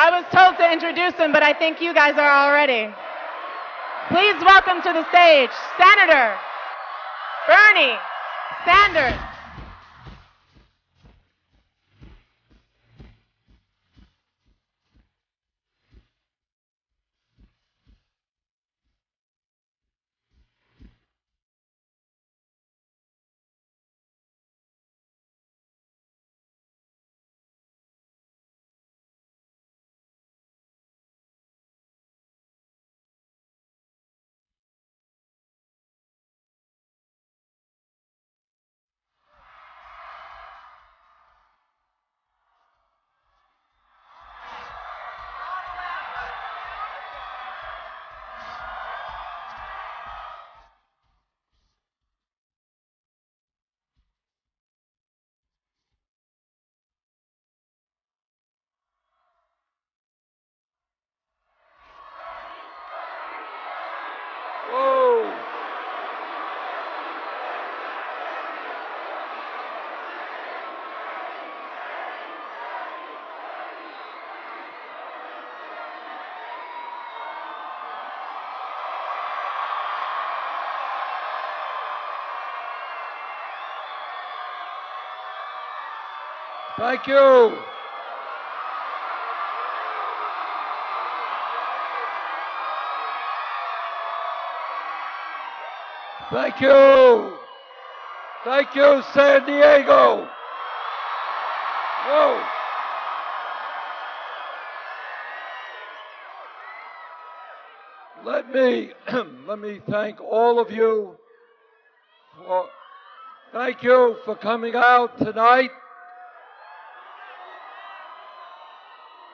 I was told to introduce him, but I think you guys are already. Please welcome to the stage, Senator Bernie Sanders. Whoa. Thank you. Thank you. Thank you, San Diego. Whoa. Let me thank all of you. Thank you for coming out tonight.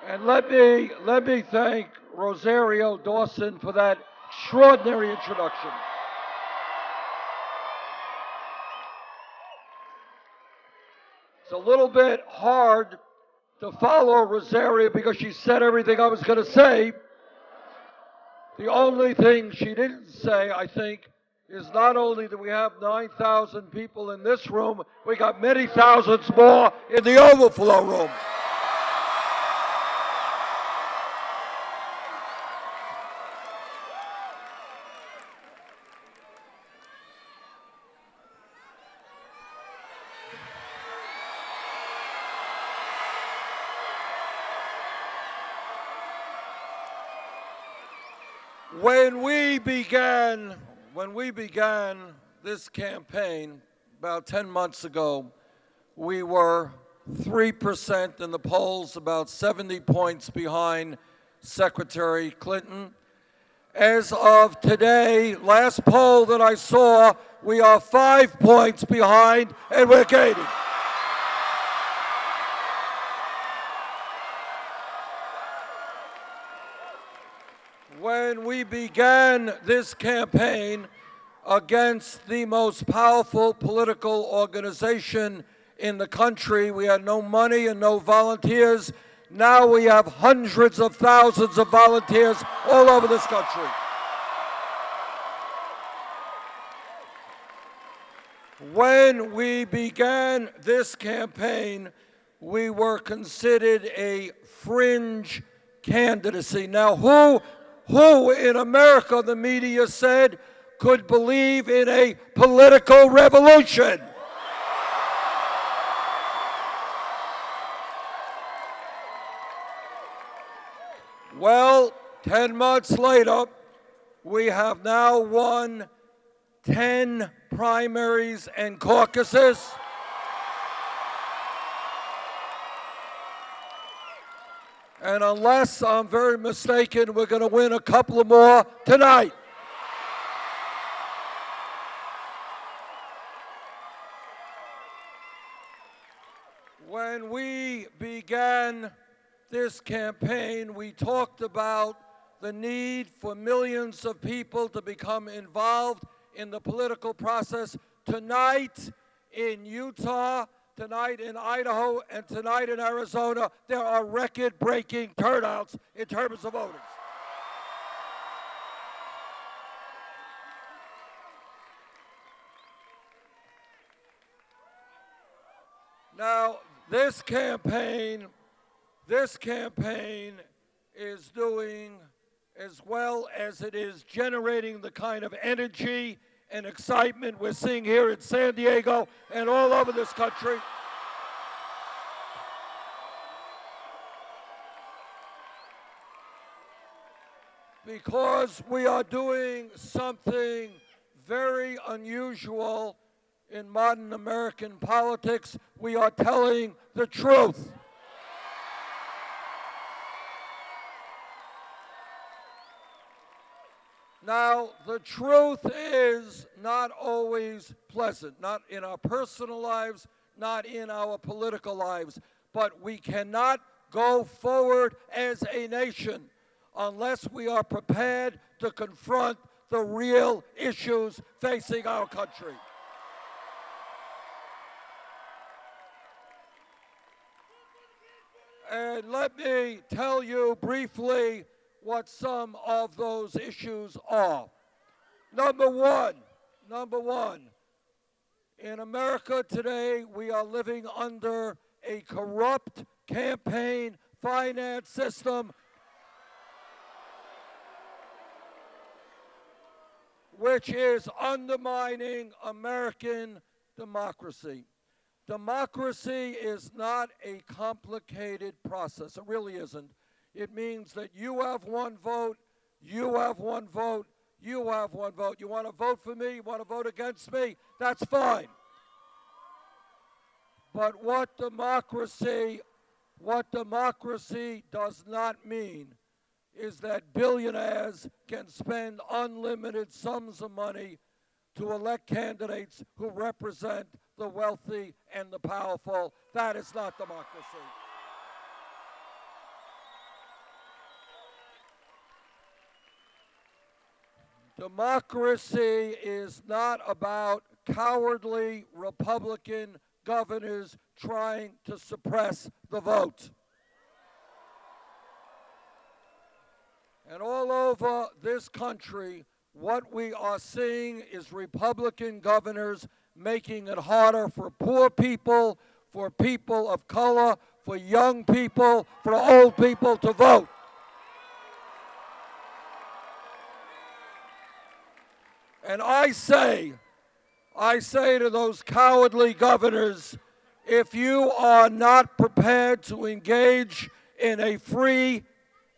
And let me thank Rosario Dawson for that extraordinary introduction. It's a little bit hard to follow Rosario because she said everything I was going to say. The only thing she didn't say, I think, is not only do we have 9,000 people in this room, we got many thousands more in the overflow room. When we began this campaign about 10 months ago, we were 3% in the polls, about 70 points behind Secretary Clinton. As of today, last poll that I saw, we are 5 points behind and we're gaining. When we began this campaign against the most powerful political organization in the country, we had no money and no volunteers. Now we have hundreds of thousands of volunteers all over this country. When we began this campaign, we were considered a fringe candidacy. Now, who in America, the media said, could believe in a political revolution? Well, 10 months later, we have now won 10 primaries and caucuses. And unless I'm very mistaken, we're going to win a couple of more tonight. When we began this campaign, we talked about the need for millions of people to become involved in the political process. Tonight in Utah, tonight in Idaho, and tonight in Arizona, there are record-breaking turnouts in terms of voting. Now, this campaign is doing as well as it is generating the kind of energy and excitement we're seeing here in San Diego and all over this country. Because we are doing something very unusual in modern American politics. We are telling the truth. Now, the truth is not always pleasant, not in our personal lives, not in our political lives, but we cannot go forward as a nation unless we are prepared to confront the real issues facing our country. And let me tell you briefly what some of those issues are. Number one, in America today, we are living under a corrupt campaign finance system which is undermining American democracy. Democracy is not a complicated process. It really isn't. It means that you have one vote, you have one vote, you have one vote. You want to vote for me, you want to vote against me, that's fine. But what democracy does not mean is that billionaires can spend unlimited sums of money to elect candidates who represent the wealthy and the powerful. That is not democracy. Democracy is not about cowardly Republican governors trying to suppress the vote. And all over this country, what we are seeing is Republican governors making it harder for poor people, for people of color, for young people, for old people to vote. And I say to those cowardly governors, if you are not prepared to engage in a free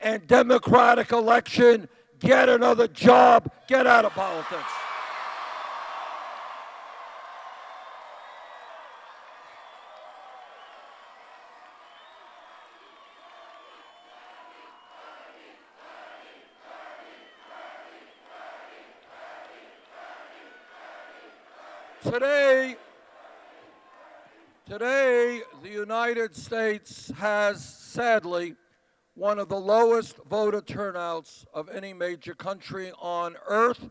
and democratic election, get another job, get out of politics. Today, the United States has, sadly, one of the lowest voter turnouts of any major country on earth.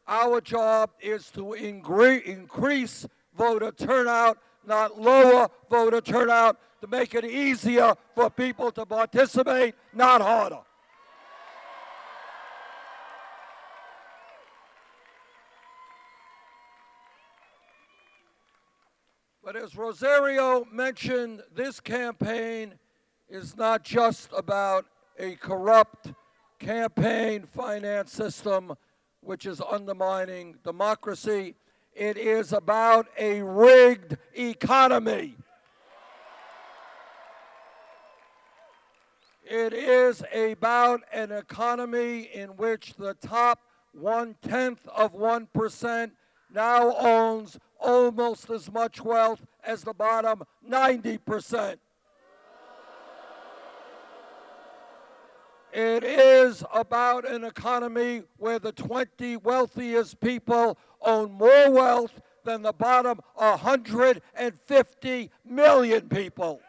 Our job is to increase voter turnout, not lower voter turnout, to make it easier for people to participate, not harder. But as Rosario mentioned, this campaign is not just about a corrupt campaign finance system which is undermining democracy. It is about a rigged economy. It is about an economy in which the top 0.1% now owns almost as much wealth as the bottom 90%. It is about an economy where the 20 wealthiest people own more wealth than the bottom 150 million people.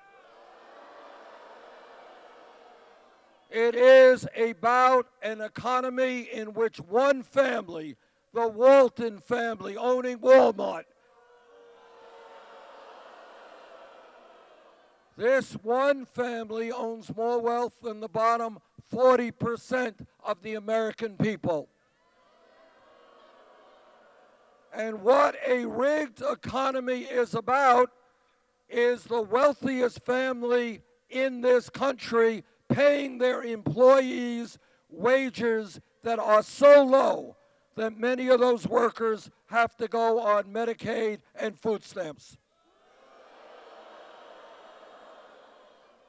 It is about an economy in which one family, the Walton family owning Walmart, this one family owns more wealth than the bottom 40% of the American people. And what a rigged economy is about is the wealthiest family in this country paying their employees wages that are so low that many of those workers have to go on Medicaid and food stamps.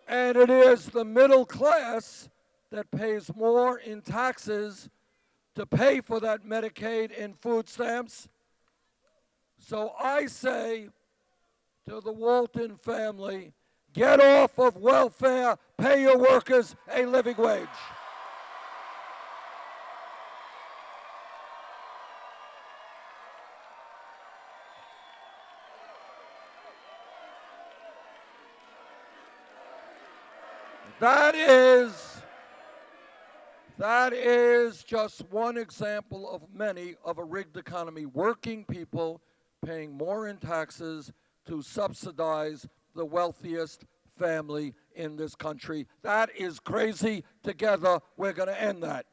And it is the middle class that pays more in taxes to pay for that Medicaid and food stamps. So I say to the Walton family, get off of welfare, pay your workers a living wage. That is just one example of many of a rigged economy. Working people paying more in taxes to subsidize the wealthiest family in this country. That is crazy. Together, we're going to end that.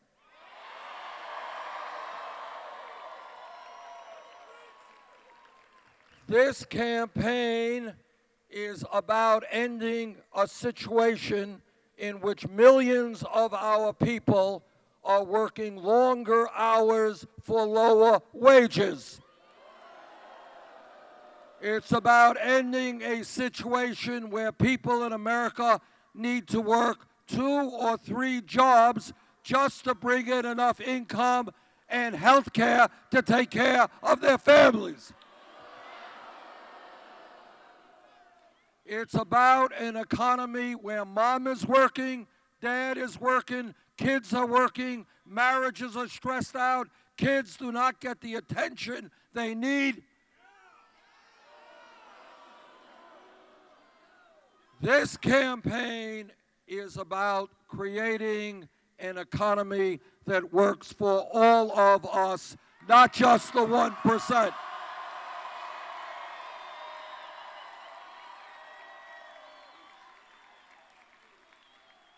This campaign is about ending a situation in which millions of our people are working longer hours for lower wages. It's about ending a situation where people in America need to work 2 or 3 jobs just to bring in enough income and health care to take care of their families. It's about an economy where mom is working, dad is working, kids are working, marriages are stressed out, kids do not get the attention they need. This campaign is about creating an economy that works for all of us, not just the 1%.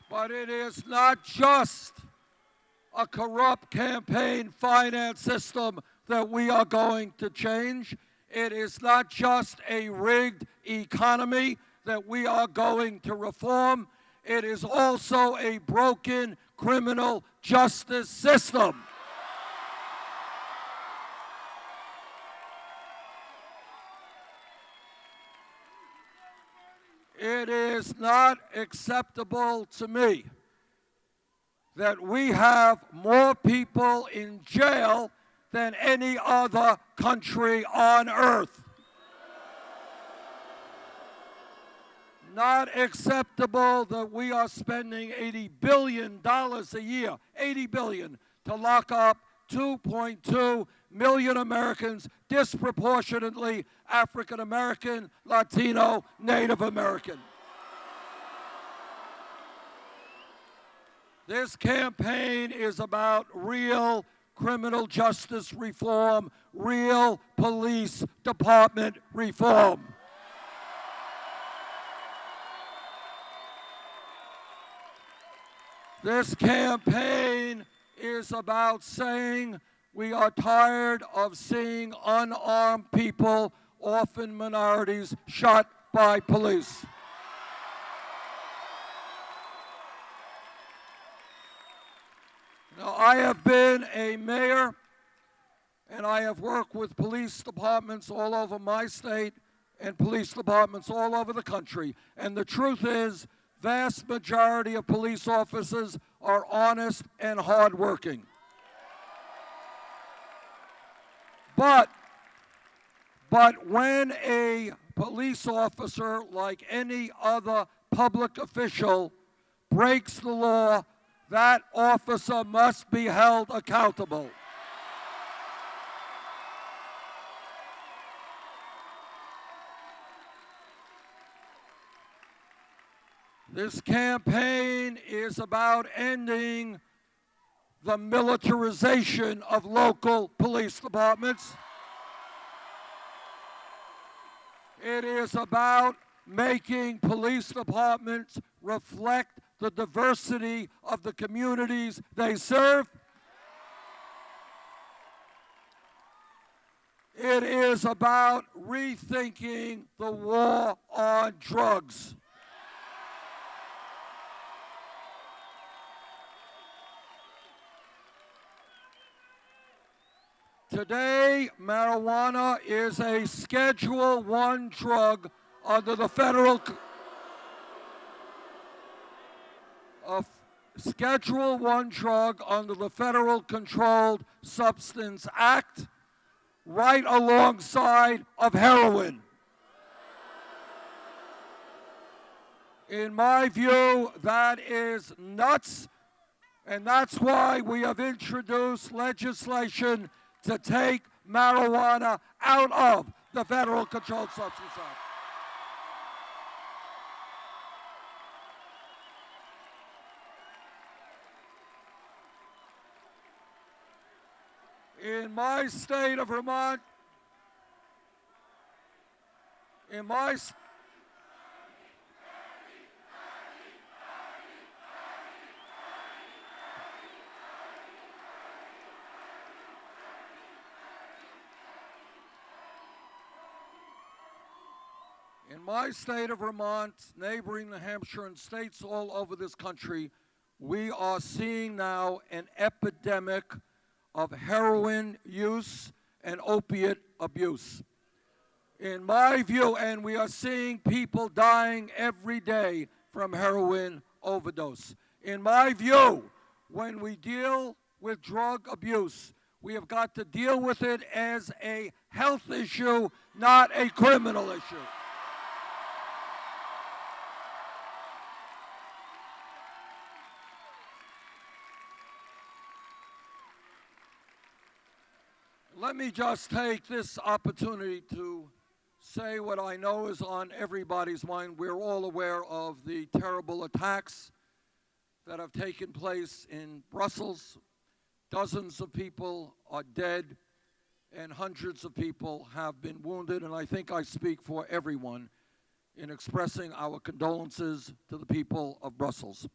But it is not just a corrupt campaign finance system that we are going to change. It is not just a rigged economy that we are going to reform. It is also a broken criminal justice system. It is not acceptable to me that we have more people in jail than any other country on earth. Not acceptable that we are spending $80 billion a year, $80 billion, to lock up 2.2 million Americans, disproportionately African American, Latino, Native American. This campaign is about real criminal justice reform, real police department reform. This campaign is about saying we are tired of seeing unarmed people, often minorities, shot by police. Now, I have been a mayor, and I have worked with police departments all over my state and police departments all over the country. And the truth is, vast majority of police officers are honest and hardworking. But when a police officer, like any other public official, breaks the law, that officer must be held accountable. This campaign is about ending the militarization of local police departments. It is about making police departments reflect the diversity of the communities they serve. It is about rethinking the war on drugs. Today, marijuana is a Schedule I drug under the federal Schedule I drug under the Federal Controlled Substance Act, right alongside of heroin. In my view, that is nuts, and that's why we have introduced legislation to take marijuana out of the Federal Controlled Substance Act. In my state of Vermont, in my state of Vermont, neighboring New Hampshire, and states all over this country, we are seeing now an epidemic of heroin use and opiate abuse. In my view, and we are seeing people dying every day from heroin overdose. In my view, when we deal with drug abuse, we have got to deal with it as a health issue, not a criminal issue. Let me just take this opportunity to say what I know is on everybody's mind. We're all aware of the terrible attacks that have taken place in Brussels. Dozens of people are dead, and hundreds of people have been wounded, and I think I speak for everyone in expressing our condolences to the people of Brussels.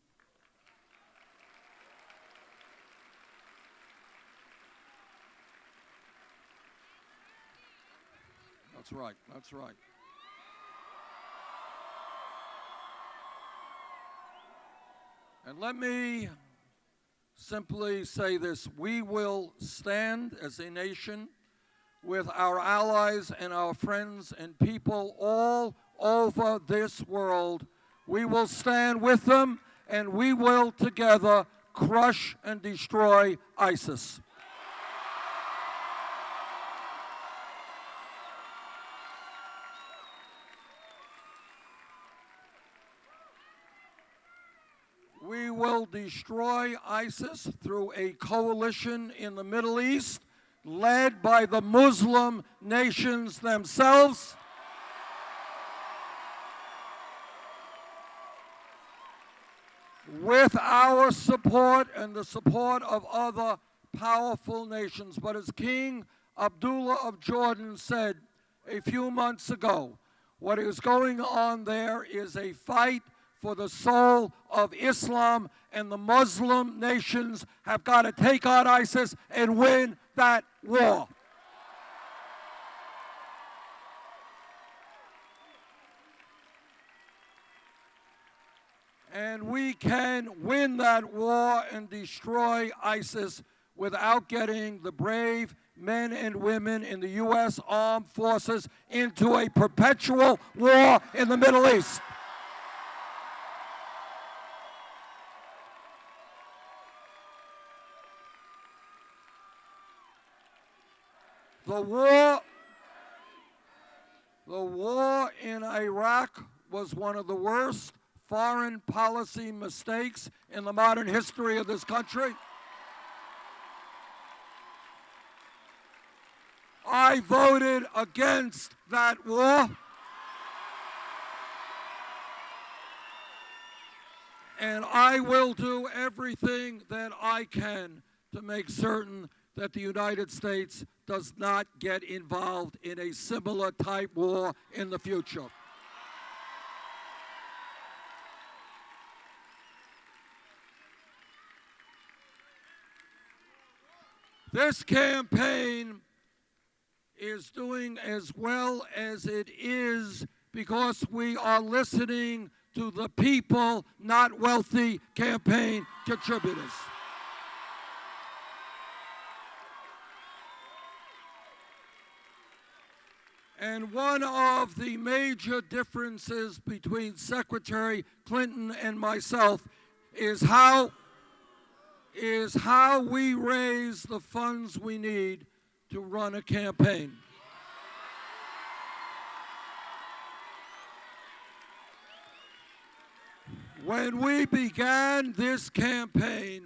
That's right, that's right. And let me simply say this: we will stand as a nation with our allies and our friends and people all over this world. We will stand with them, and we will together crush and destroy ISIS. We will destroy ISIS through a coalition in the Middle East led by the Muslim nations themselves. With our support and the support of other powerful nations. But as King Abdullah of Jordan said a few months ago, what is going on there is a fight for the soul of Islam, and the Muslim nations have got to take on ISIS and win that war. And we can win that war and destroy ISIS without getting the brave men and women in the U.S. Armed Forces into a perpetual war in the Middle East. The war in Iraq was one of the worst foreign policy mistakes in the modern history of this country. I voted against that war. And I will do everything that I can to make certain that the United States does not get involved in a similar type war in the future. This campaign is doing as well as it is because we are listening to the people, not wealthy campaign contributors. And one of the major differences between Secretary Clinton and myself is how we raise the funds we need to run a campaign. When we began this campaign,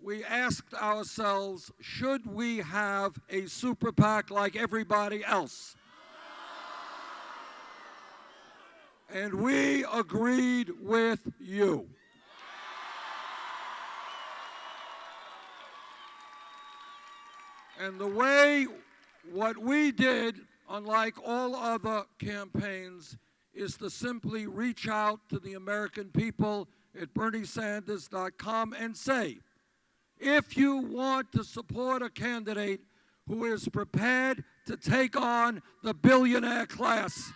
we asked ourselves, should we have a super PAC like everybody else? And we agreed with you. And the way what we did, unlike all other campaigns, is to simply reach out to the American people at BernieSanders.com and say, if you want to support a candidate who is prepared to take on the billionaire class,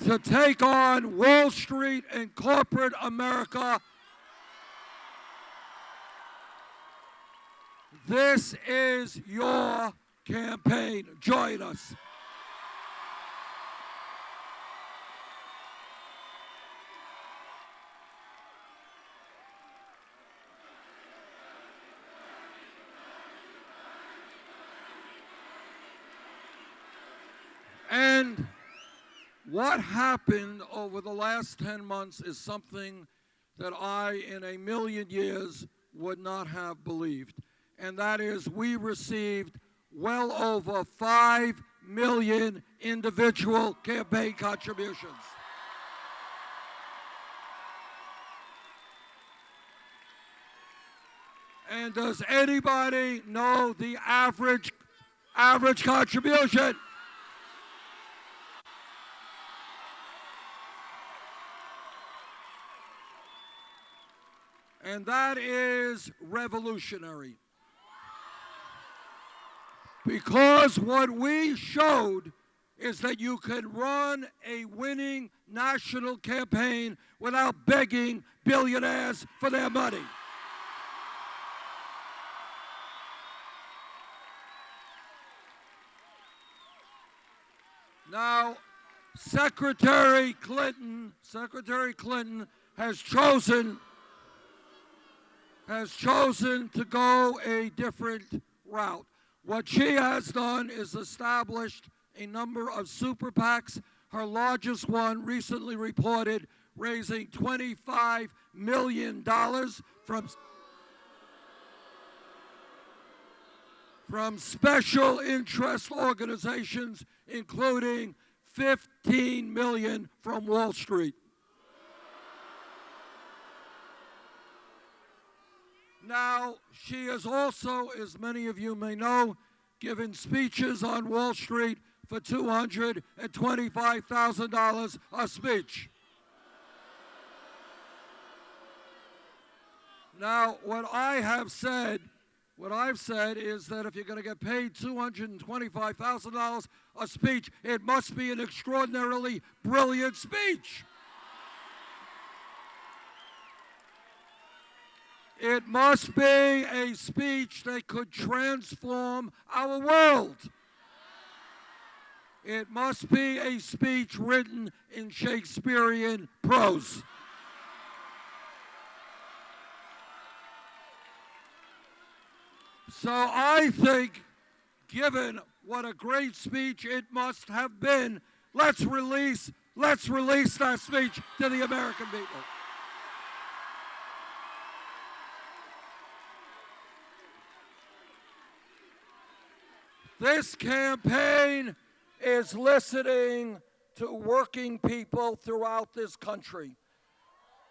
to take on Wall Street and corporate America, this is your campaign. Join us. And what happened over the last 10 months is something that I, in a million years, would not have believed. And that is, we received well over 5 million individual campaign contributions. And does anybody know the average contribution? And that is revolutionary. Because what we showed is that you can run a winning national campaign without begging billionaires for their money. Now, Secretary Clinton has chosen to go a different route. What she has done is established a number of super PACs. Her largest one recently reported raising $25 million from special interest organizations, including $15 million from Wall Street. Now, she has also, as many of you may know, given speeches on Wall Street for $225,000 a speech. Now, what I've said is that if you're going to get paid $225,000 a speech, it must be an extraordinarily brilliant speech. It must be a speech that could transform our world. It must be a speech written in Shakespearean prose. So I think, given what a great speech it must have been, let's release that speech to the American people. This campaign is listening to working people throughout this country.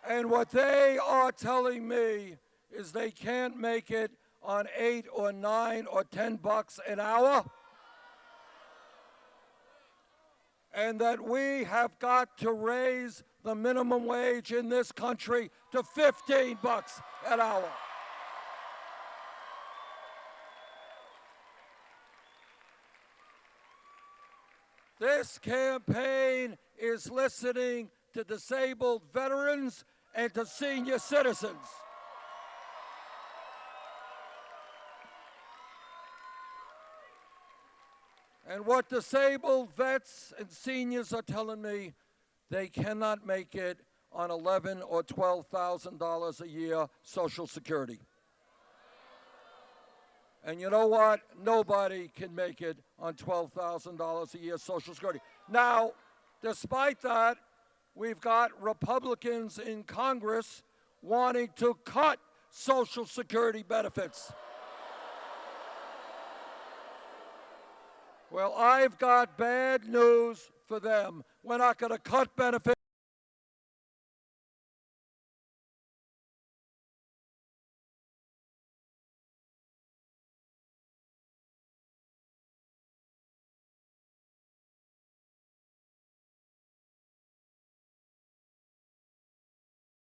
And what they are telling me is they can't make it on $8 or $9 or $10 an hour. And that we have got to raise the minimum wage in this country to $15 an hour. This campaign is listening to disabled veterans and to senior citizens. And what disabled vets and seniors are telling me, they cannot make it on $11,000 or $12,000 a year Social Security. And you know what? Nobody can make it on $12,000 a year Social Security. Now, despite that, we've got Republicans in Congress wanting to cut Social Security benefits. Well, I've got bad news for them. We're not going to cut benefits.